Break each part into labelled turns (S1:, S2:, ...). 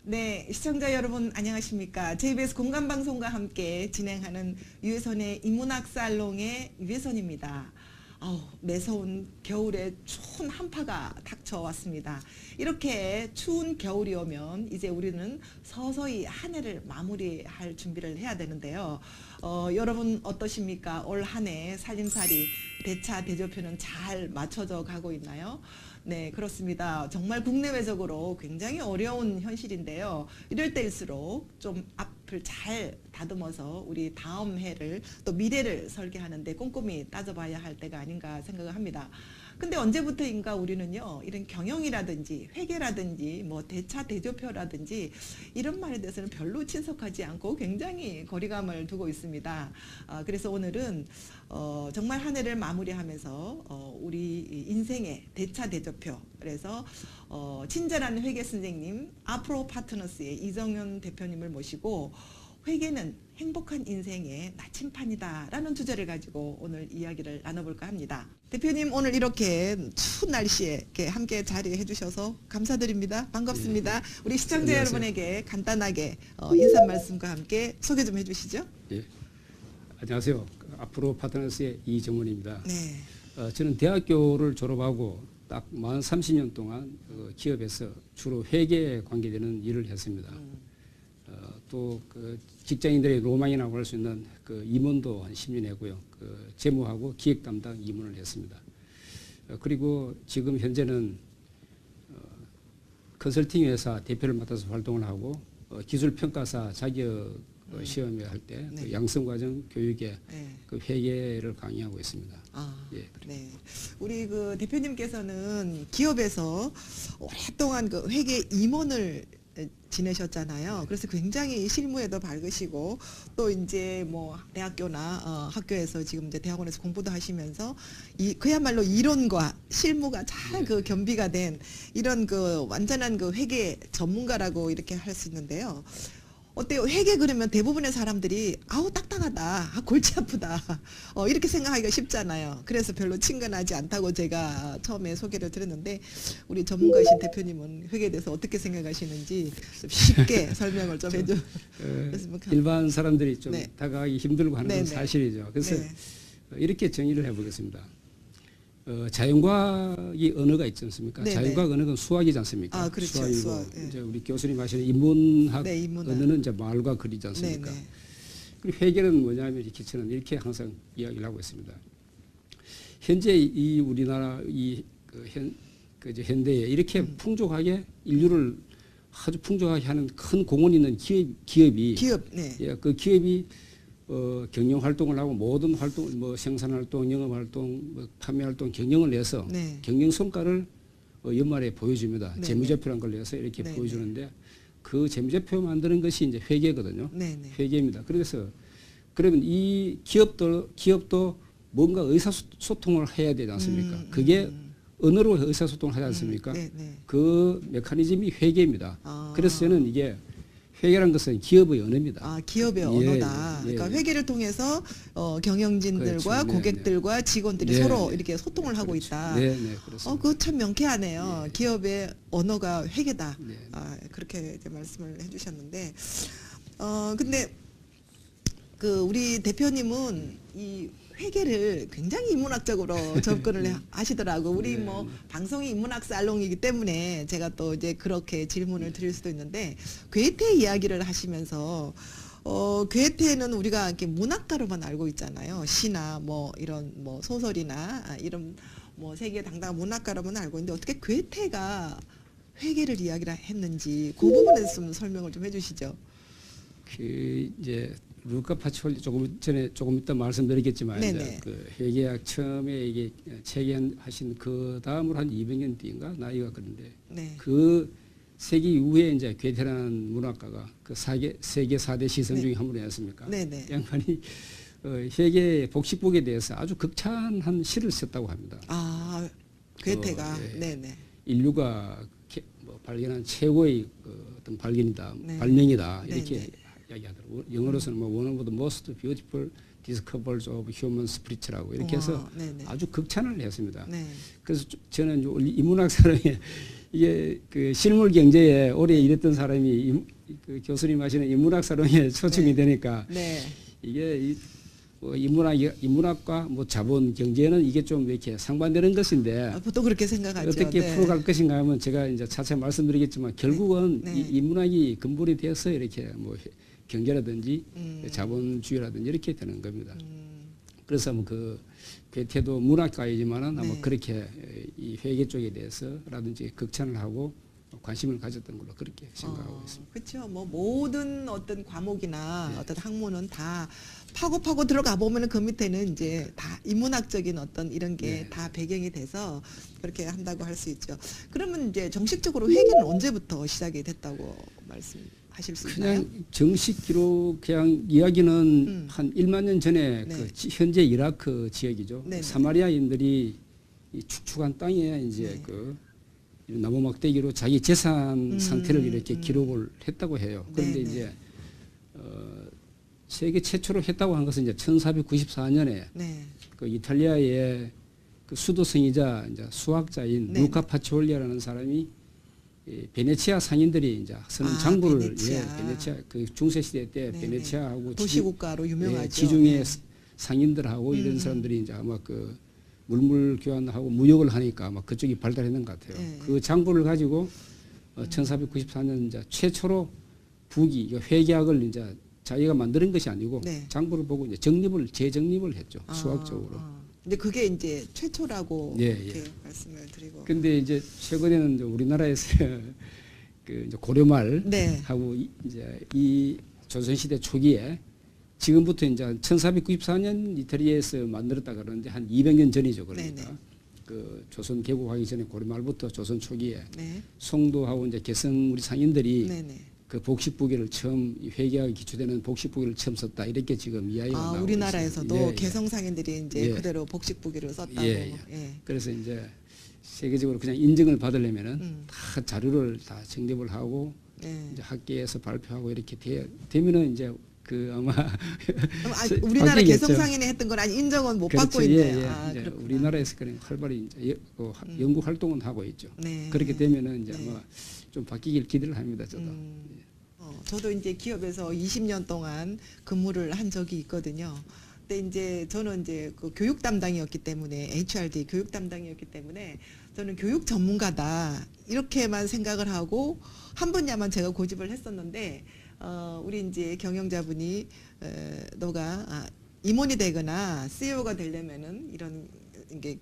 S1: 네, 시청자 여러분 안녕하십니까? JBS 공감방송과 함께 진행하는 유혜선의 인문학 살롱의 유혜선입니다. 매서운 겨울에 추운 한파가 닥쳐왔습니다. 이렇게 추운 겨울이 오면 이제 우리는 서서히 한 해를 마무리할 준비를 해야 되는데요. 여러분 어떠십니까? 올 한 해 살림살이 대차 대조표는 잘 맞춰져 가고 있나요? 네, 그렇습니다. 정말 국내외적으로 굉장히 어려운 현실인데요. 이럴 때일수록 좀 앞을 잘 다듬어서 우리 다음 해를 또 미래를 설계하는데 꼼꼼히 따져봐야 할 때가 아닌가 생각을 합니다. 근데 언제부터인가 우리는요, 이런 경영이라든지 회계라든지 뭐 대차 대조표라든지 이런 말에 대해서는 별로 친숙하지 않고 굉장히 거리감을 두고 있습니다. 그래서 오늘은 정말 한 해를 마무리하면서 우리 인생의 대차 대조표, 그래서 친절한 회계 선생님 아프로 파트너스의 이정현 대표님을 모시고 회계는 행복한 인생의 나침판이다라는 주제를 가지고 오늘 이야기를 나눠볼까 합니다. 대표님 오늘 이렇게 추운 날씨에 이렇게 함께 자리해 주셔서 감사드립니다. 반갑습니다. 우리 시청자
S2: 안녕하세요.
S1: 여러분에게 간단하게 인사 말씀과 함께 소개 좀 해주시죠.
S2: 예, 안녕하세요. 앞으로 파트너스의 이정원입니다.
S1: 네.
S2: 저는 대학교를 졸업하고 딱 만 30년 동안 기업에서 주로 회계에 관계되는 일을 했습니다. 또 그 직장인들의 로망이라고 할 수 있는 그 임원도 한 10년 했고요. 그 재무하고 기획 담당 임원을 했습니다. 그리고 지금 현재는 컨설팅 회사 대표를 맡아서 활동을 하고 기술 평가사 자격 시험에 할 때
S1: 네.
S2: 그 양성 과정 교육에
S1: 네.
S2: 그 회계를 강의하고 있습니다. 예.
S1: 네. 우리 그 대표님께서는 기업에서 오랫동안 그 회계 임원을 지내셨잖아요. 그래서 굉장히 실무에도 밝으시고 또 이제 뭐 대학교나 학교에서 지금 이제 대학원에서 공부도 하시면서 그야말로 이론과 실무가 잘 그 겸비가 된 이런 그 완전한 그 회계 전문가라고 이렇게 할 수 있는데요. 어때요? 회계 그러면 대부분의 사람들이 아우 딱딱하다, 골치 아프다 이렇게 생각하기가 쉽잖아요. 그래서 별로 친근하지 않다고 제가 처음에 소개를 드렸는데 우리 전문가이신 대표님은 회계에 대해서 어떻게 생각하시는지 좀 쉽게 설명을 좀 해줘.
S2: 일반 사람들이 좀
S1: 네.
S2: 다가가기 힘들고 하는 건
S1: 네네.
S2: 사실이죠. 그래서
S1: 네.
S2: 이렇게 정의를 해보겠습니다. 자연과학이 언어가 있지 않습니까?
S1: 네네.
S2: 자연과학 언어는 수학이지 않습니까?
S1: 그렇죠.
S2: 수학이고
S1: 수학, 예.
S2: 이제 우리 교수님 하시는 인문학
S1: 네, 인문학.
S2: 언어는 이제 말과 글이지 않습니까?
S1: 네네.
S2: 그리고 회계는 뭐냐면 이렇게 저는 이렇게 항상 이야기를 하고 있습니다. 현재 이 우리나라 현대에 이렇게 풍족하게 인류를 아주 풍족하게 하는 큰 공헌 있는 기업이
S1: 네.
S2: 예, 그 기업이 경영 활동을 하고 모든 활동, 뭐 생산 활동, 영업 활동, 뭐 판매 활동, 경영을 내서
S1: 네.
S2: 경영 성과를 연말에 보여줍니다.
S1: 네.
S2: 재무제표란 걸 내서 이렇게
S1: 네.
S2: 보여주는데 그 재무제표 만드는 것이 이제 회계거든요.
S1: 네.
S2: 회계입니다. 그래서 그러면 이 기업도 뭔가 의사소통을 해야 되지 않습니까? 그게 언어로 의사소통을 하지 않습니까?
S1: 네.
S2: 그 메커니즘이 회계입니다.
S1: 아.
S2: 그래서 저는 이게 회계란 것은 기업의 언어입니다.
S1: 기업의
S2: 예,
S1: 언어다.
S2: 예, 예.
S1: 그러니까 회계를 통해서 경영진들과
S2: 그렇죠.
S1: 고객들과 직원들이
S2: 네,
S1: 서로
S2: 네.
S1: 이렇게 소통을 하고
S2: 그렇죠.
S1: 있다.
S2: 네, 그렇습니다.
S1: 그거 참 명쾌하네요.
S2: 예.
S1: 기업의 언어가 회계다.
S2: 네.
S1: 그렇게 이제 말씀을 해주셨는데, 근데 그 우리 대표님은 이 회계를 굉장히 인문학적으로 접근을 하시더라고. 우리
S2: 네.
S1: 뭐 방송이 인문학 살롱이기 때문에 제가 또 이제 그렇게 질문을 드릴 수도 있는데 괴테 이야기를 하시면서 괴테는 우리가 이렇게 문학가로만 알고 있잖아요. 시나 뭐 이런 뭐 소설이나 이런 뭐 세계 당당한 문학가로만 알고 있는데 어떻게 괴테가 회계를 이야기를 했는지 그 부분에 좀 설명을 좀 해주시죠.
S2: 그 이제 루카 파치올리 조금 이따 말씀드리겠지만 이제 그 회계학 처음에 이게 체계하신 그 다음으로 한 200년 뒤인가 나이가 그런데 그 세기 이후에 이제 괴테라는 문학가가 그 세계 4대 시선 중에 한 분이 였습니까? 양반이 회계 복식복에 대해서 아주 극찬한 시를 썼다고 합니다.
S1: 괴테가
S2: 인류가 뭐 발견한 최고의 어떤 발견이다, 발명이다 이렇게 이야기하더라고요. 영어로서는 뭐 one of the most beautiful 디스커버즈 오브 휴먼 스피리츠라고 이렇게 해서
S1: 네네.
S2: 아주 극찬을 했습니다.
S1: 네.
S2: 그래서 저는 인문학 사람이 이게 그 실물 경제에 오래 일했던 사람이 그 교수님 하시는 인문학 사람에 초청이
S1: 네.
S2: 되니까
S1: 네.
S2: 이게 인문학과 뭐 자본 경제는 이게 좀 이렇게 상반되는 것인데
S1: 보통 그렇게 생각하죠.
S2: 어떻게
S1: 네.
S2: 풀어갈 것인가 하면 제가 이제 차차 말씀드리겠지만 결국은
S1: 네.
S2: 이 인문학이 근본이 되어서 이렇게 뭐 경제라든지
S1: 음.
S2: 자본주의라든지 이렇게 되는 겁니다. 그래서 뭐 그 괴테도 문학가이지만은 아마
S1: 네.
S2: 그렇게 이 회계 쪽에 대해서라든지 극찬을 하고 관심을 가졌던 걸로 그렇게 생각하고 있습니다.
S1: 그렇죠. 뭐 모든 어떤 과목이나
S2: 네.
S1: 어떤 학문은 다 파고 들어가 보면은 그 밑에는 이제 다 인문학적인 어떤 이런 게
S2: 네.
S1: 다 배경이 돼서 그렇게 한다고 할 수 있죠. 그러면 이제 정식적으로 회계는 언제부터 시작이 됐다고 말씀하실 수 있나요?
S2: 그냥 정식 기록 그냥 이야기는 한 1만 년 전에
S1: 네.
S2: 그 현재 이라크 지역이죠.
S1: 네네.
S2: 사마리아인들이 이 축축한 땅에 이제
S1: 네.
S2: 그 나무 막대기로 자기 재산 상태를 이렇게 기록을 했다고 해요. 그런데
S1: 네네.
S2: 이제 세계 최초로 했다고 한 것은 이제 1494년에
S1: 네.
S2: 그 이탈리아의 그 수도성이자 이제 수학자인
S1: 네.
S2: 루카 파치올리아라는 사람이 이 베네치아 상인들이 이제 쓰는
S1: 아,
S2: 장부를
S1: 베네치아.
S2: 베네치아 그 중세 시대 때
S1: 네네.
S2: 베네치아하고
S1: 도시국가로 유명하죠.
S2: 지중해
S1: 네.
S2: 상인들하고 이런 사람들이 이제 아마 그 물물 교환하고 무역을 하니까 아마 그쪽이 발달했는 것 같아요.
S1: 네.
S2: 그 장부를 가지고 1494년 이제 최초로 북이 이 회계학을 이제 자기가 만드는 것이 아니고
S1: 네.
S2: 장부를 보고 이제 재정립을 했죠. 수학적으로.
S1: 근데 그게 이제 최초라고
S2: 예,
S1: 이렇게
S2: 예.
S1: 말씀을 드리고.
S2: 근데 이제 최근에는 이제 우리나라에서 그 이제 고려말
S1: 네.
S2: 하고 이제 이 조선시대 초기에 지금부터 이제 1494년 이태리에서 만들었다 그러는데 한 200년 전이죠. 그러니까
S1: 네네.
S2: 그 조선 개국하기 전에 고려말부터 조선 초기에
S1: 네.
S2: 송도하고 이제 개성 우리 상인들이
S1: 네네.
S2: 그 복식부기를 처음 이 회계학에 기초되는 복식부기를 처음 썼다 이렇게 지금 이야기가 나오고
S1: 우리나라에서도
S2: 있습니다. 예, 예.
S1: 개성상인들이 이제
S2: 예.
S1: 그대로 복식부기를 썼다고.
S2: 예,
S1: 예.
S2: 그래서 이제 세계적으로 그냥 인정을 받으려면은
S1: 음.
S2: 다 자료를 다 정립을 하고
S1: 예.
S2: 이제 학계에서 발표하고 이렇게 되면은 이제 그 아마
S1: 그럼 우리나라
S2: 바뀌겠죠.
S1: 개성상인회 했던 건 아니 인정은 못
S2: 그렇죠.
S1: 받고 있네요.
S2: 예, 예. 이제
S1: 그렇구나.
S2: 우리나라에서 그냥 활발히 이제 연구 활동은 하고 있죠.
S1: 네.
S2: 그렇게 되면은 이제
S1: 네.
S2: 아마 좀 바뀌길 기대를 합니다. 저도.
S1: 저도 이제 기업에서 20년 동안 근무를 한 적이 있거든요. 근데 이제 저는 이제 그 교육 담당이었기 때문에 HRD 교육 담당이었기 때문에 저는 교육 전문가다 이렇게만 생각을 하고 한 분야만 제가 고집을 했었는데 우리 이제 경영자분이 너가 임원이 되거나 CEO가 되려면은 이런 게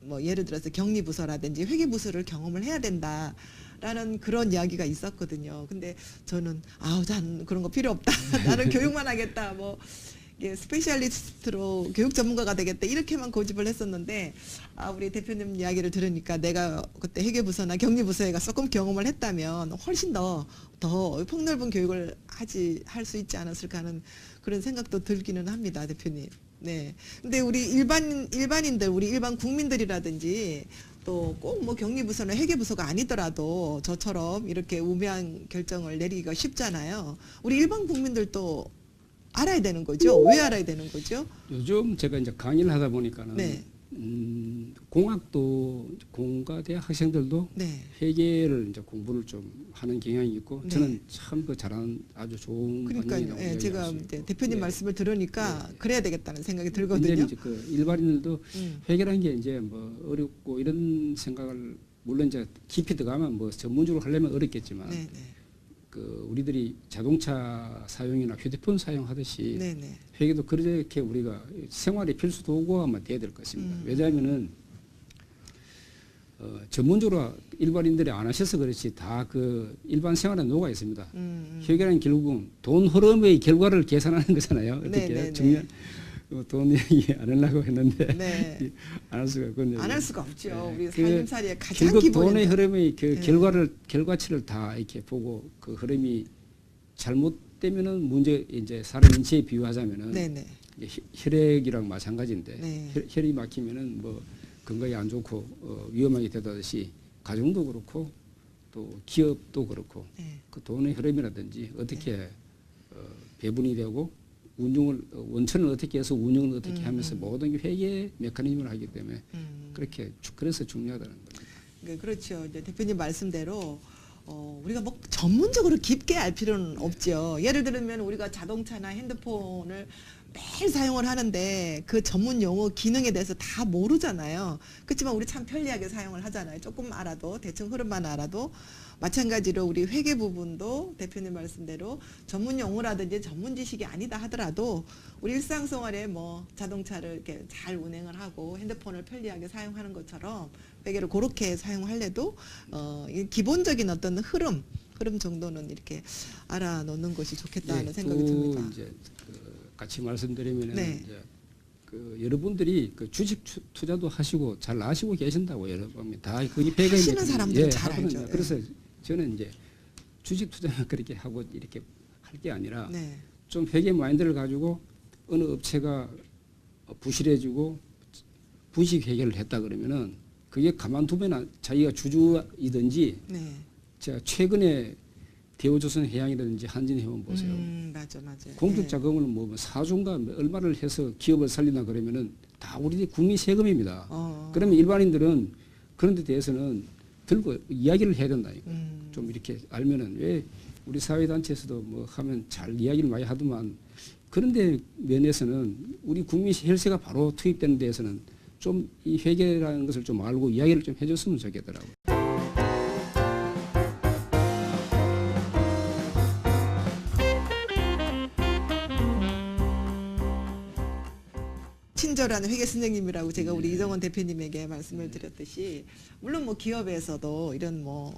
S1: 뭐 예를 들어서 격리부서라든지 회계부서를 경험을 해야 된다라는 그런 이야기가 있었거든요. 근데 저는 난 그런 거 필요 없다. 나는 교육만 하겠다. 뭐 이게 스페셜리스트로 교육 전문가가 되겠다. 이렇게만 고집을 했었는데 우리 대표님 이야기를 들으니까 내가 그때 회계부서나 격리부서에 가 조금 경험을 했다면 훨씬 더 폭넓은 교육을 할 수 있지 않았을까 하는 그런 생각도 들기는 합니다, 대표님. 네. 근데 우리 일반인들, 우리 일반 국민들이라든지 또 꼭 뭐 격리부서나 회계부서가 아니더라도 저처럼 이렇게 우매한 결정을 내리기가 쉽잖아요. 우리 일반 국민들도 알아야 되는 거죠. 왜 알아야 되는 거죠?
S2: 요즘 제가 이제 강의를 하다 보니까는
S1: 네.
S2: 공학도 공과대학 학생들도
S1: 네.
S2: 회계를 이제 공부를 좀 하는 경향이 있고
S1: 네.
S2: 저는 참 그 잘하는 아주 좋은
S1: 그러니까요.
S2: 방향이라고
S1: 예, 제가
S2: 이야기할 수
S1: 이제
S2: 있고.
S1: 대표님
S2: 예.
S1: 말씀을 들으니까 그래야 되겠다는 생각이
S2: 근데
S1: 들거든요.
S2: 이제 그 일반인들도
S1: 음.
S2: 회계라는 게 이제 뭐 어렵고 이런 생각을 물론 이제 깊이 들어가면 뭐 전문적으로 하려면 어렵겠지만
S1: 네, 네.
S2: 그 우리들이 자동차 사용이나 휴대폰 사용하듯이
S1: 네, 네.
S2: 회계도 그렇게 우리가 생활의 필수 도구화만 돼야 될 것입니다. 왜냐하면은 전문적으로 일반인들이 안 하셔서 그렇지 다 그 일반 생활에 녹아 있습니다. 회계는 결국은 돈 흐름의 결과를 계산하는 거잖아요.
S1: 네,
S2: 어떻게
S1: 네,
S2: 중요한 돈 얘기 안 하려고 했는데
S1: 네.
S2: 안 할 수가 없거든요.
S1: 안 할 수가 없죠.
S2: 네.
S1: 우리
S2: 그
S1: 살림살이의 가장
S2: 결국
S1: 기본인
S2: 돈의 흐름의 그
S1: 네.
S2: 결과치를 다 이렇게 보고 그 흐름이 잘못되면은 문제 이제 사람 인체에 비유하자면은
S1: 네네.
S2: 이제 혈액이랑 마찬가지인데
S1: 네.
S2: 혈이 막히면은 뭐 건강에 안 좋고 위험하게 되듯이 가정도 그렇고 또 기업도 그렇고
S1: 네.
S2: 그 돈의 흐름이라든지 어떻게 배분이 되고 운용을 원천을 어떻게 해서 운영을 어떻게 하면서 모든 게 회계 메커니즘을 하기 때문에 그렇게 그래서 중요하다는 거죠.
S1: 네, 그렇죠. 이제 대표님 말씀대로 우리가 뭐 전문적으로 깊게 알 필요는 없죠. 예를 들면 우리가 자동차나 핸드폰을 매일 사용을 하는데 그 전문 용어 기능에 대해서 다 모르잖아요. 그렇지만 우리 참 편리하게 사용을 하잖아요. 조금 알아도 대충 흐름만 알아도. 마찬가지로 우리 회계 부분도 대표님 말씀대로 전문 용어라든지 전문 지식이 아니다 하더라도 우리 일상생활에 뭐 자동차를 이렇게 잘 운행을 하고 핸드폰을 편리하게 사용하는 것처럼 회계를 그렇게 사용할래도 이 기본적인 어떤 흐름 정도는 이렇게 알아놓는 것이 좋겠다 하는 생각이 듭니다.
S2: 이제 같이 말씀드리면은
S1: 네.
S2: 이제 여러분들이 주식 투자도 하시고 잘 아시고 계신다고 여러분 다 거기 배가
S1: 하시는 사람들은 잘
S2: 하거든요.
S1: 알죠.
S2: 그래서 저는 이제 주식 투자만 그렇게 하고 이렇게 할 게 아니라
S1: 네.
S2: 좀 회계 마인드를 가지고 어느 업체가 부실해지고 분식 회계를 했다 그러면은 그게 가만두면 자기가 주주이든지
S1: 네.
S2: 제가 최근에 대우조선 해양이라든지 한진해운 보세요.
S1: 맞아.
S2: 공적 자금을 뭐 사중가 얼마를 해서 기업을 살리나 그러면은 다 우리 국민 세금입니다. 그러면 일반인들은 그런 데 대해서는 들고 이야기를 해야 된다. 좀 이렇게 알면은 왜 우리 사회단체에서도 뭐 하면 잘 이야기를 많이 하더만 그런데 면에서는 우리 국민 혈세가 바로 투입되는 데에서는 좀 이 회계라는 것을 좀 알고 이야기를 좀 해줬으면 좋겠더라고요.
S1: 친절한 회계 선생님이라고 제가 우리 이정원 대표님에게 말씀을 드렸듯이 물론 뭐 기업에서도 이런 뭐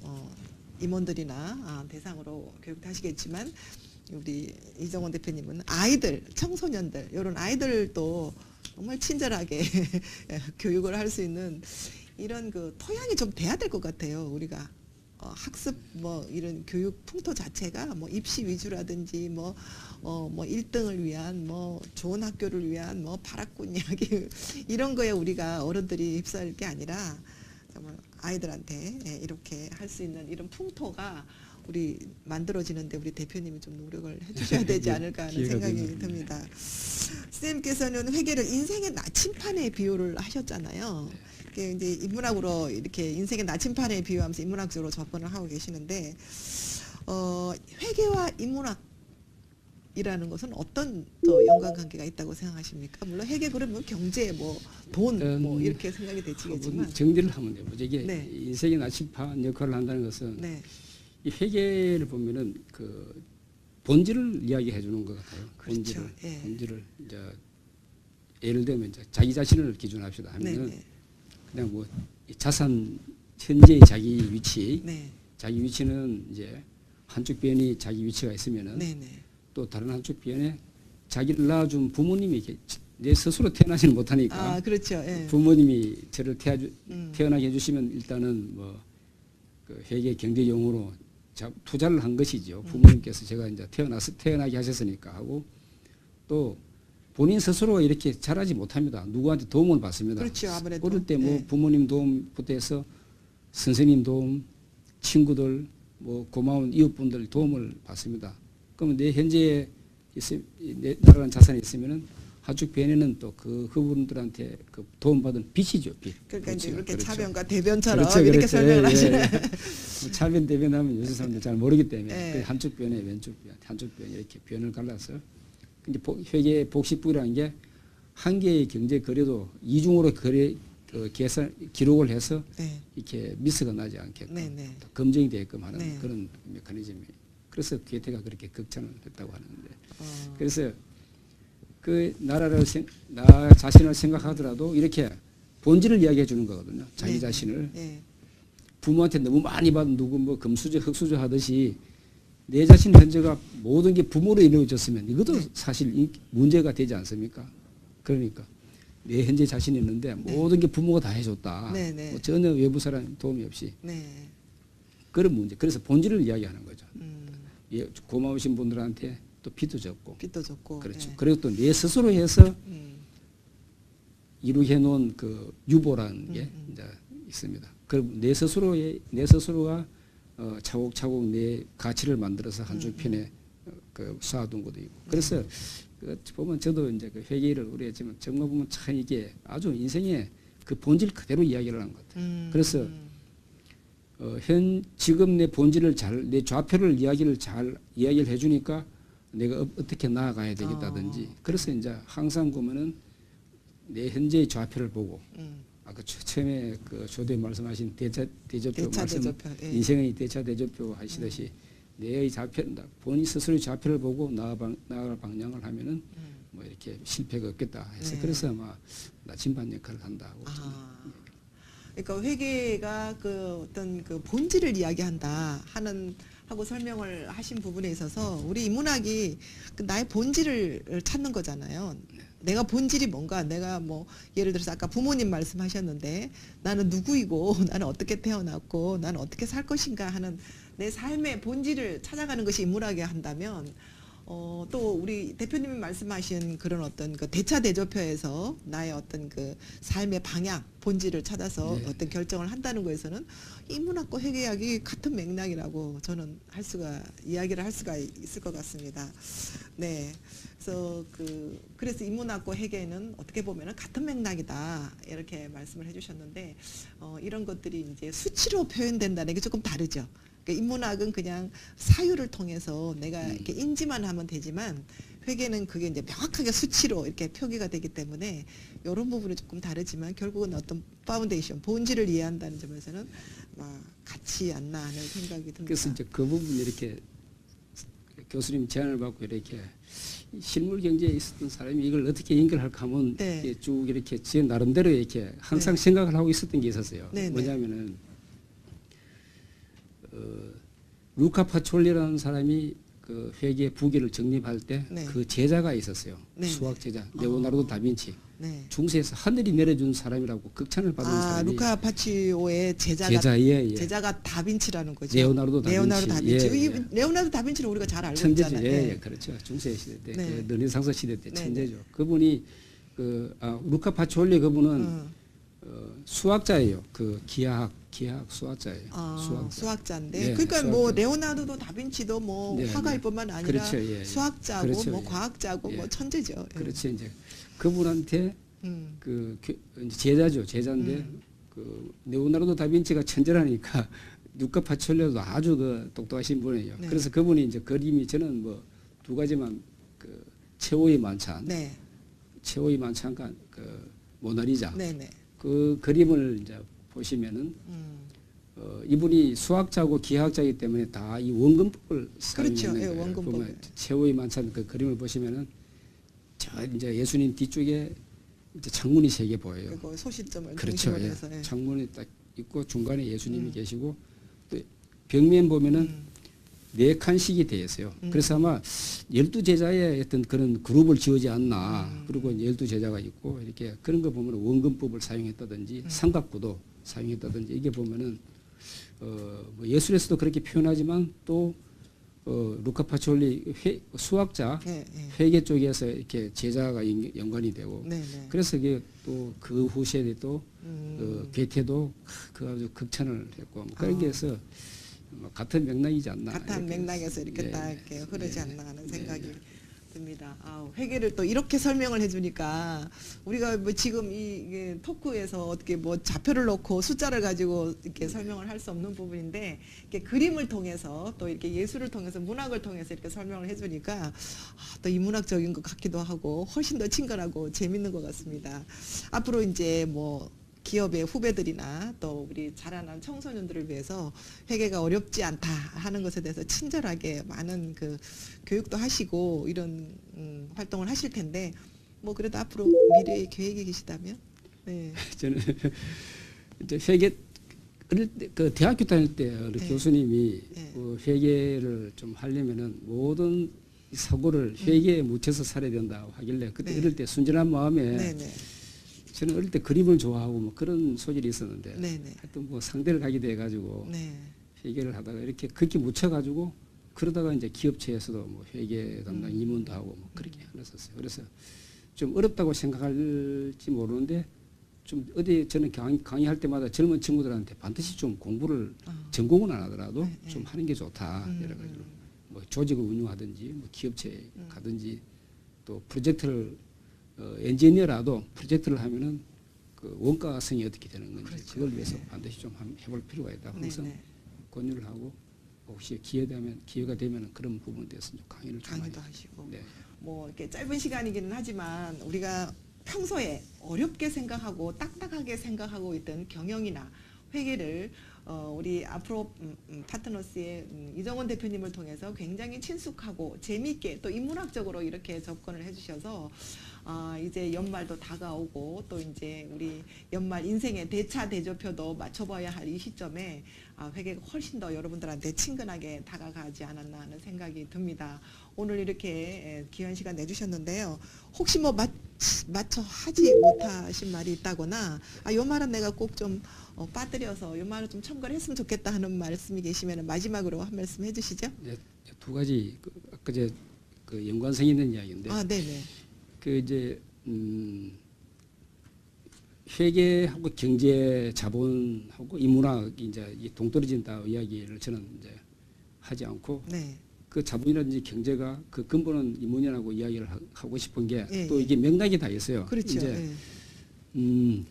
S1: 임원들이나 대상으로 교육도 하시겠지만 우리 이정원 대표님은 아이들, 청소년들 이런 아이들도 정말 친절하게 교육을 할 수 있는 이런 그 토양이 좀 돼야 될 것 같아요. 우리가 학습 뭐 이런 교육 풍토 자체가 뭐 입시 위주라든지 뭐 1등을 위한 뭐 좋은 학교를 위한 뭐 발악군 이야기 이런 거에 우리가 어른들이 휩싸일 게 아니라 정말 아이들한테 이렇게 할 수 있는 이런 풍토가 우리 만들어지는데 우리 대표님이 좀 노력을 해주셔야 되지 않을까 하는 생각이 듭니다. 선생님께서는 회계를 인생의 나침판에 비유를 하셨잖아요. 이제 인문학으로 이렇게 인생의 나침판에 비유하면서 인문학적으로 접근을 하고 계시는데 회계와 인문학이라는 것은 어떤 또 연관관계가 있다고 생각하십니까? 물론 회계 그러면 경제 뭐 돈 뭐 이렇게 생각이 되시겠지만
S2: 정리를 하면 돼요. 이게
S1: 네.
S2: 인생의 나침판 역할을 한다는 것은
S1: 네.
S2: 이 회계를 보면은 그 본질을 이야기해 주는 것 같아요.
S1: 그렇죠.
S2: 본질을 이제 예를 들면 이제 자기 자신을 기준합시다 하면은
S1: 네.
S2: 그냥 뭐 자산 현재의 자기 위치,
S1: 네.
S2: 자기 위치는 이제 한쪽 변이 자기 위치가 있으면은
S1: 네.
S2: 또 다른 한쪽 변에 자기를 낳아준 부모님이 내 스스로 태어나지는 못하니까
S1: 그렇죠.
S2: 부모님이 저를 태어나게 해주시면 일단은 뭐 그 회계 경제 용어로 투자를 한 것이죠. 부모님께서 제가 이제 태어나게 하셨으니까 하고 또 본인 스스로 이렇게 잘하지 못합니다. 누구한테 도움을 받습니다.
S1: 그렇죠. 아무래도.
S2: 어릴 때 뭐 부모님 도움부터 해서 선생님 도움, 친구들, 뭐 고마운 이웃분들 도움을 받습니다. 그러면 내 현재에 나라는 자산이 있으면은 한쪽 변에는 또 그분들한테 그 도움받은 빚이죠. 빚.
S1: 그러니까 이제 이렇게
S2: 그렇죠.
S1: 차변과 대변처럼
S2: 그렇죠.
S1: 이렇게 설명을 하시는.
S2: 차변 대변하면 요새 사람들 잘 모르기 때문에
S1: 네.
S2: 한쪽 변에 왼쪽 변, 한쪽 변 이렇게 변을 갈라서 이제 회계 복식부라는 게 한 개의 경제 거래도 이중으로 계산 기록을 해서
S1: 네.
S2: 이렇게 미스가 나지 않게끔
S1: 네.
S2: 검증이 되게끔 하는
S1: 네.
S2: 그런 메커니즘이. 그래서 괴테가 그렇게 극찬을 했다고 하는데 그래서 그 나 자신을 생각하더라도 이렇게 본질을 이야기해 주는 거거든요. 자기
S1: 네.
S2: 자신을.
S1: 네.
S2: 부모한테 너무 많이 받은 누구 뭐 금수저 흑수저 하듯이 내 자신 현재가 모든 게 부모로 이루어졌으면 이것도 사실 문제가 되지 않습니까? 그러니까 내 현재 자신이 있는데 모든 게 부모가 다 해줬다.
S1: 네.
S2: 뭐 전혀 외부 사람 도움이 없이
S1: 네.
S2: 그런 문제. 그래서 본질을 이야기하는 거죠. 예, 고마우신 분들한테 또 빚도 졌고.
S1: 빚도 졌고.
S2: 그렇죠.
S1: 네.
S2: 그리고 또 내 스스로 해서 이루해 놓은 그 유보라는 게 이제 있습니다. 그럼 내 스스로가 차곡차곡 내 가치를 만들어서 한쪽 편에 그 쌓아둔 것도 있고. 그래서 그 보면 저도 이제 그 회계를 오래 했지만 정말 보면 참 이게 아주 인생의 그 본질 그대로 이야기를 하는 것 같아요. 그래서 지금 내 본질을 내 좌표를 잘 이야기를 해주니까 내가 어떻게 나아가야 되겠다든지. 그래서 이제 항상 보면은 내 현재의 좌표를 보고 아까 처음에 그 조대 말씀하신 대차대조표 말씀,
S1: 예.
S2: 인생의 대차대조표 하시듯이 내의 좌표, 본인 스스로의 좌표를 보고 나아갈 방향을 하면은 뭐 이렇게 실패가 없겠다 해서
S1: 네.
S2: 그래서 아마 나침반 역할을 한다고.
S1: 그러니까 회계가 그 어떤 그 본질을 이야기한다 하고 설명을 하신 부분에 있어서 우리 인문학이 그 나의 본질을 찾는 거잖아요. 내가 본질이 뭔가, 내가 뭐 예를 들어서 아까 부모님 말씀하셨는데 나는 누구이고 나는 어떻게 태어났고 나는 어떻게 살 것인가 하는 내 삶의 본질을 찾아가는 것이 인문학이 한다면 또 우리 대표님이 말씀하신 그런 어떤 그 대차대조표에서 나의 어떤 그 삶의 방향, 본질을 찾아서
S2: 네.
S1: 어떤 결정을 한다는 거에서는 인문학과 회계학이 같은 맥락이라고 저는 이야기를 할 수가 있을 것 같습니다. 네. 그래서 인문학과 회계는 어떻게 보면은 같은 맥락이다. 이렇게 말씀을 해주셨는데, 이런 것들이 이제 수치로 표현된다는 게 조금 다르죠. 그러니까 인문학은 그냥 사유를 통해서 내가 이렇게 인지만 하면 되지만 회계는 그게 이제 명확하게 수치로 이렇게 표기가 되기 때문에 이런 부분이 조금 다르지만 결국은 어떤 파운데이션, 본질을 이해한다는 점에서는 같지 않나 하는 생각이 듭니다.
S2: 그래서 이제 그 부분 이렇게 교수님 제안을 받고 이렇게 실물 경제에 있었던 사람이 이걸 어떻게 연결할까 하면
S1: 네.
S2: 이렇게 쭉 이렇게 제 나름대로 이렇게 항상
S1: 네.
S2: 생각을 하고 있었던 게 있었어요.
S1: 네, 네.
S2: 뭐냐면은 루카 파촐리라는 사람이 그 회계 부기를 정립할 때 그
S1: 네.
S2: 제자가 있었어요.
S1: 네,
S2: 수학 제자 레오나르도 다빈치.
S1: 네.
S2: 중세에서 하늘이 내려준 사람이라고 극찬을 받은 사람이.
S1: 루카 파치오의 제자가
S2: 예.
S1: 제자가 다빈치라는 거죠.
S2: 레오나르도 다빈치.
S1: 이 레오나르도 다빈치를 우리가 잘 알고
S2: 천재죠.
S1: 있잖아요.
S2: 예, 그렇죠. 중세 시대 때,
S1: 네.
S2: 그 르네상스 시대 때
S1: 네,
S2: 천재죠. 그분이 루카 파치올리 그분은 수학자예요. 그 기하학 수학자예요.
S1: 수학자인데,
S2: 네,
S1: 그러니까 뭐
S2: 수학자.
S1: 레오나르도 다빈치도 뭐
S2: 네,
S1: 화가일
S2: 네.
S1: 뿐만 아니라
S2: 그렇죠, 예, 예.
S1: 수학자고
S2: 그렇죠,
S1: 뭐
S2: 예.
S1: 과학자고
S2: 예.
S1: 뭐 천재죠. 예.
S2: 그렇죠. 이제 그분한테 이제 제자인데 그 레오나르도 다빈치가 천재라니까 루카 파치올리도 아주 그 똑똑하신 분이에요.
S1: 네.
S2: 그래서 그분이 이제 그림이 저는 뭐 두 가지만 그 최후의 만찬.
S1: 네,
S2: 최후의 만찬과 그 모나리자
S1: 네, 네.
S2: 그 그림을 이제 보시면은 이분이 수학자고 기하학자이기 때문에 다 이 원근법을
S1: 그렇죠.
S2: 사용했는
S1: 예,
S2: 거예요.
S1: 원근법.
S2: 보면 최후의 만찬 그 그림을 보시면은 저 이제 예수님 뒤쪽에 이제 창문이 3개 보여요.
S1: 그리고 소시점을
S2: 그렇죠.
S1: 중심으로
S2: 예.
S1: 해서. 예.
S2: 창문이 딱 있고 중간에 예수님이 계시고 또 벽면 보면은 4칸씩이 되어 있어요. 그래서 아마 12제자의 어떤 그런 그룹을 지어지 않나. 그리고 12제자가 있고 이렇게 그런 거 보면 원근법을 사용했다든지 삼각구도 사용했다든지 이게 보면은 뭐 예술에서도 그렇게 표현하지만 또 루카 파치올리 수학자
S1: 예, 예.
S2: 회계 쪽에서 이렇게 제자가 연관이 되고
S1: 네, 네.
S2: 그래서 이게 또 그 후세에 또 괴테도 그 아주 극찬을 했고 뭐 그런 게 해서 뭐 같은 맥락이지 않나.
S1: 같은
S2: 이렇게.
S1: 맥락에서 이렇게
S2: 예,
S1: 딱 이렇게 흐르지
S2: 예,
S1: 않나 하는
S2: 예,
S1: 생각이
S2: 예.
S1: 듭니다. 회계를 또 이렇게 설명을 해주니까 우리가 뭐 지금 이게 토크에서 어떻게 뭐 좌표를 놓고 숫자를 가지고 이렇게 설명을 할 수 없는 부분인데 이렇게 그림을 통해서 또 이렇게 예술을 통해서 문학을 통해서 이렇게 설명을 해주니까 또 인문학적인 것 같기도 하고 훨씬 더 친근하고 재밌는 것 같습니다. 앞으로 이제 뭐 기업의 후배들이나 또 우리 자라난 청소년들을 위해서 회계가 어렵지 않다 하는 것에 대해서 친절하게 많은 그 교육도 하시고 이런 활동을 하실 텐데 뭐 그래도 앞으로 미래의 계획이 계시다면 네.
S2: 저는 이제 회계 어릴 때 그 대학교 다닐 때 우리
S1: 네.
S2: 교수님이
S1: 네.
S2: 그 회계를 좀 하려면은 모든 사고를 회계에 묻혀서 살아야 된다 하길래 그때
S1: 네.
S2: 어릴 때 순진한 마음에
S1: 네네.
S2: 저는 어릴 때 그림을 좋아하고 뭐 그런 소질이 있었는데
S1: 네네.
S2: 하여튼 뭐 상대를 가게 돼 가지고
S1: 네.
S2: 회계를 하다가 이렇게 그렇게 묻혀 가지고 그러다가 이제 기업체에서도 뭐 회계 담당 임원도 하고 뭐 그렇게 했었어요. 그래서 좀 어렵다고 생각할지 모르는데 좀 어디 저는 강의할 때마다 젊은 친구들한테 반드시 좀 공부를 전공은 안 하더라도
S1: 네, 네.
S2: 좀 하는 게 좋다 이래 가지고 뭐 조직을 운영하든지 뭐 기업체에 가든지 또 프로젝트를 엔지니어라도 프로젝트를 하면은 그 원가성이 어떻게 되는 건지
S1: 그렇죠.
S2: 그걸 위해서 반드시 좀 해볼 필요가 있다. 항상
S1: 네네.
S2: 권유를 하고 혹시 기회가 되면 그런 부분에 대해서 좀 강의를 좀
S1: 강의도
S2: 많이
S1: 하시고
S2: 네.
S1: 뭐 이렇게 짧은 시간이기는 하지만 우리가 평소에 어렵게 생각하고 딱딱하게 생각하고 있던 경영이나 회계를 우리 앞으로 파트너스의 이정원 대표님을 통해서 굉장히 친숙하고 재미있게 또 인문학적으로 이렇게 접근을 해주셔서 이제 연말도 다가오고 또 이제 우리 연말 인생의 대차 대조표도 맞춰봐야 할 이 시점에 회계가 훨씬 더 여러분들한테 친근하게 다가가지 않았나 하는 생각이 듭니다. 오늘 이렇게 귀한 시간 내주셨는데요. 혹시 뭐 맞춰 하지 못하신 말이 있다거나 요 말은 내가 꼭 좀 빠뜨려서 요 말을 좀 첨가를 했으면 좋겠다 하는 말씀이 계시면 마지막으로 한 말씀 해주시죠.
S2: 네, 두 가지 아까 그 연관성 있는 이야기인데
S1: 네네.
S2: 그 이제 회계하고 경제 자본하고 인문학이 이제 동떨어진다 이야기를 저는 이제 하지 않고
S1: 네.
S2: 그 자본이라든지 경제가 그 근본은 인문이라고 이야기를 하고 싶은 게 또
S1: 예,
S2: 이게 맥락이 다 있어요.
S1: 그렇죠.
S2: 이제
S1: 예.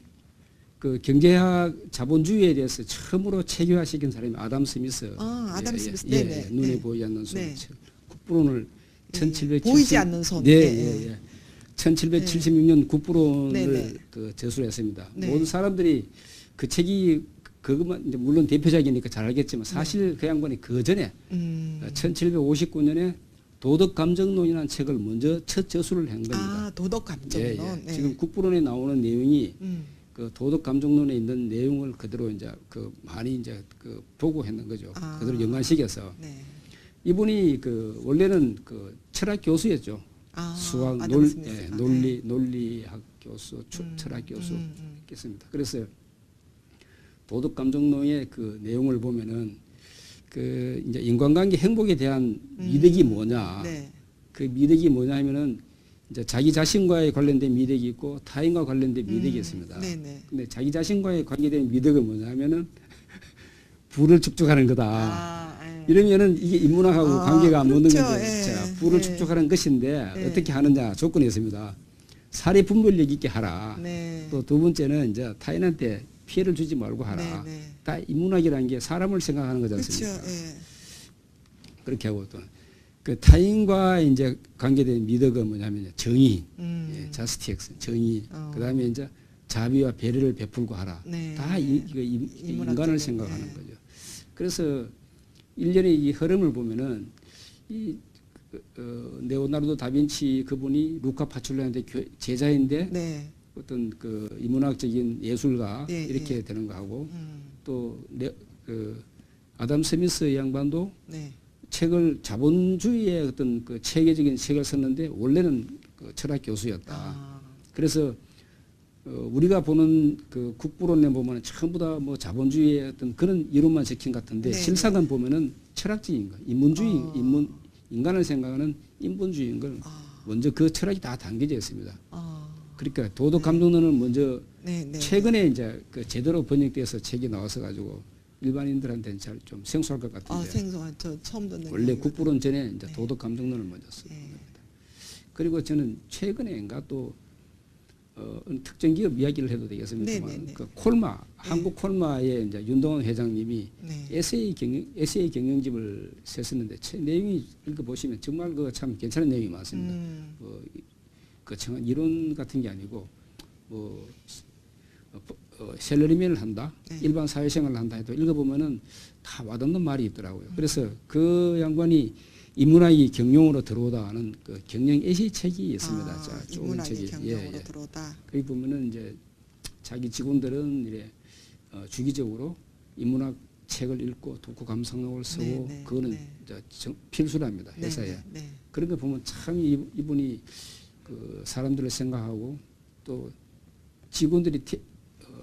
S2: 그 경제학 자본주의에 대해서 처음으로 체계화시킨 사람이 아담 스미스.
S1: 아담 스미스.
S2: 예,
S1: 네네.
S2: 눈에
S1: 네.
S2: 보이지 않는 손.
S1: 네.
S2: 국부론을
S1: 예,
S2: 1770
S1: 보이지 않는 손.
S2: 네,
S1: 예,
S2: 예. 1776년 국부론을
S1: 네네.
S2: 그 저술을 했습니다.
S1: 네.
S2: 모든 사람들이 그 책이 그것만 이제 물론 대표작이니까 잘 알겠지만 사실 그 양반이 그 전에 1759년에 도덕감정론이라는 책을 먼저 첫 저술을 한 겁니다.
S1: 도덕감정론.
S2: 예, 예.
S1: 네.
S2: 지금 국부론에 나오는 내용이
S1: 음.
S2: 그 도덕감정론에 있는 내용을 그대로 이제 그 많이 이제 그 보고했는 거죠. 그대로 연관시켜서
S1: 네.
S2: 이분이 그 원래는 그 철학 교수였죠. 수학
S1: 아담 스미스가.
S2: 논리학 교수, 철학 교수 했습니다. 그래서 도덕감정론의 그 내용을 보면은 그 이제 인간관계 행복에 대한 미덕이 뭐냐?
S1: 네.
S2: 그 미덕이 뭐냐 하면은 이제 자기 자신과의 관련된 미덕이 있고 타인과 관련된 미덕이 있습니다.
S1: 네네.
S2: 근데 자기 자신과의 관계된 미덕은 뭐냐 하면은 부를 축적하는 거다.
S1: 예.
S2: 이러면은 이게 인문학하고 관계가 안 맞는
S1: 그렇죠.
S2: 거죠.
S1: 예.
S2: 자, 부를
S1: 예.
S2: 축적하는 것인데
S1: 예.
S2: 어떻게 하느냐 조건이 있습니다. 사례 분별력 있게 하라.
S1: 네.
S2: 또 두 번째는 이제 타인한테 피해를 주지 말고 하라.
S1: 네, 네.
S2: 다 인문학이라는 게 사람을 생각하는 거지
S1: 그렇죠.
S2: 않습니까?
S1: 예.
S2: 그렇게 하고 또 그 타인과 이제 관계된 미덕은 뭐냐면 정의, 자스티엑스, 정의. 그다음에 이제 자비와 배려를 베풀고 하라.
S1: 네.
S2: 다 인간을 생각하는
S1: 네.
S2: 거죠. 그래서 일련의 이 흐름을 보면은 이 네오나르도 다빈치 그분이 루카 파출리한테 제자인데
S1: 네.
S2: 어떤 그 인문학적인 예술가
S1: 예,
S2: 이렇게
S1: 예.
S2: 되는 거하고 또 그 아담 스미스 양반도
S1: 네.
S2: 책을 자본주의의 어떤 그 체계적인 책을 썼는데 원래는 그 철학 교수였다. 그래서 우리가 보는 그 국부론에 보면 전부 다 뭐 자본주의의 어떤 그런 이론만 적힌 것 같은데
S1: 네,
S2: 실상은 보면은 철학적인 거, 인문주의, 인간을 생각하는 인본주의인 걸 먼저 그 철학이 다 담겨져 있습니다. 그러니까 도덕감정론은 먼저
S1: 네, 네.
S2: 최근에 이제 그 제대로 번역돼서 책이 나와서 가지고 일반인들한테는 잘 좀 생소할 것 같은데
S1: 생소한 저 처음 듣는
S2: 원래
S1: 용어거든요.
S2: 국부론 전에 이제
S1: 네.
S2: 도덕감정론을 먼저 쓴
S1: 네.
S2: 겁니다. 그리고 저는 최근에인가 또 특정 기업 이야기를 해도 되겠습니다만
S1: 네, 네, 네.
S2: 그 콜마 한국 콜마의 이제 윤동원 회장님이
S1: 네.
S2: 에세이 경영집을 썼었는데 내용이 읽어보시면 정말 그 참 괜찮은 내용이 많습니다. 그 정한 이론 같은 게 아니고 뭐 셀러리맨을 한다,
S1: 네.
S2: 일반 사회생활을 한다 해도 읽어보면은 다 와닿는 말이 있더라고요. 그래서 그 양반이 인문학이 경영으로 들어오다는 그 경영 에세이 책이 있습니다. 자, 좋은
S1: 인문학이
S2: 책이.
S1: 경영으로 들어오다.
S2: 거기 보면은 이제 자기 직원들은 이래 주기적으로 인문학 책을 읽고 독후 감상록을 쓰고
S1: 네, 네,
S2: 그거는
S1: 네.
S2: 이제 필수랍니다. 회사에.
S1: 네, 네, 네.
S2: 그런 거 보면 참 이분이 그 사람들을 생각하고 또 직원들이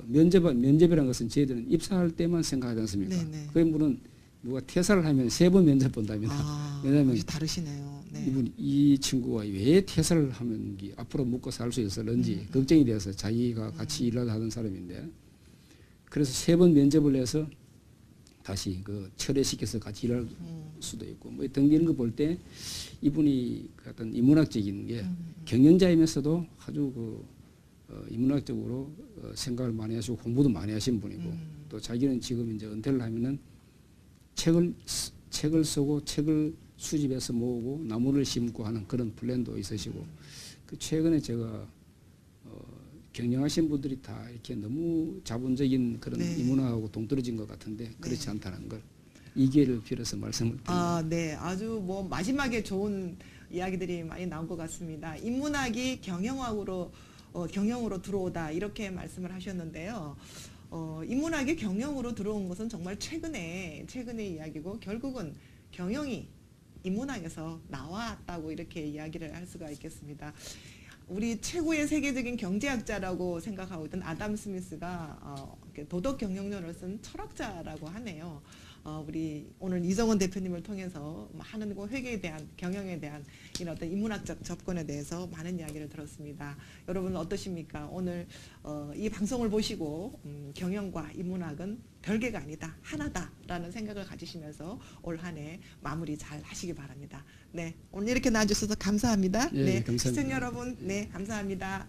S2: 면접이라는 것은 저희들은 입사할 때만 생각하지 않습니까?
S1: 네, 네.
S2: 그 분은 누가 퇴사를 하면 3번 면접 본답니다. 왜냐하면
S1: 역시 다르시네요. 네.
S2: 이 친구가 왜 퇴사를 하면 앞으로 먹고 살 수 있을런지 걱정이 돼서 자기가 같이 일을 하던 사람인데 그래서 3번 면접을 해서 다시 그 철회시켜서 같이 일할 수도 있고 뭐 등기는 거 볼 때 이분이 그 어떤 인문학적인 게 경영자이면서도 아주 그 인문학적으로 생각을 많이 하시고 공부도 많이 하신 분이고 또 자기는 지금 이제 은퇴를 하면은 책을 쓰고 책을 수집해서 모으고 나무를 심고 하는 그런 플랜도 있으시고 그 최근에 제가 경영하신 분들이 다 이렇게 너무 자본적인 그런
S1: 네.
S2: 인문학하고 동떨어진 것 같은데 그렇지
S1: 네.
S2: 않다는 걸 이 기회를 빌어서 말씀을 드립니다.
S1: 아, 네. 아주 뭐 마지막에 좋은 이야기들이 많이 나온 것 같습니다. 인문학이 경영으로 들어오다 이렇게 말씀을 하셨는데요. 인문학이 경영으로 들어온 것은 정말 최근의 이야기고 결국은 경영이 인문학에서 나왔다고 이렇게 이야기를 할 수가 있겠습니다. 우리 최고의 세계적인 경제학자라고 생각하고 있던 아담 스미스가 도덕 경영론을 쓴 철학자라고 하네요. 우리 오늘 이정원 대표님을 통해서 많은 회계에 대한 경영에 대한 이런 어떤 인문학적 접근에 대해서 많은 이야기를 들었습니다. 여러분 어떠십니까? 오늘 이 방송을 보시고 경영과 인문학은 별개가 아니다, 하나다라는 생각을 가지시면서 올 한 해 마무리 잘 하시기 바랍니다. 네, 오늘 이렇게 나와주셔서 감사합니다.
S2: 네, 감사합니다.
S1: 시청자 여러분, 네, 감사합니다.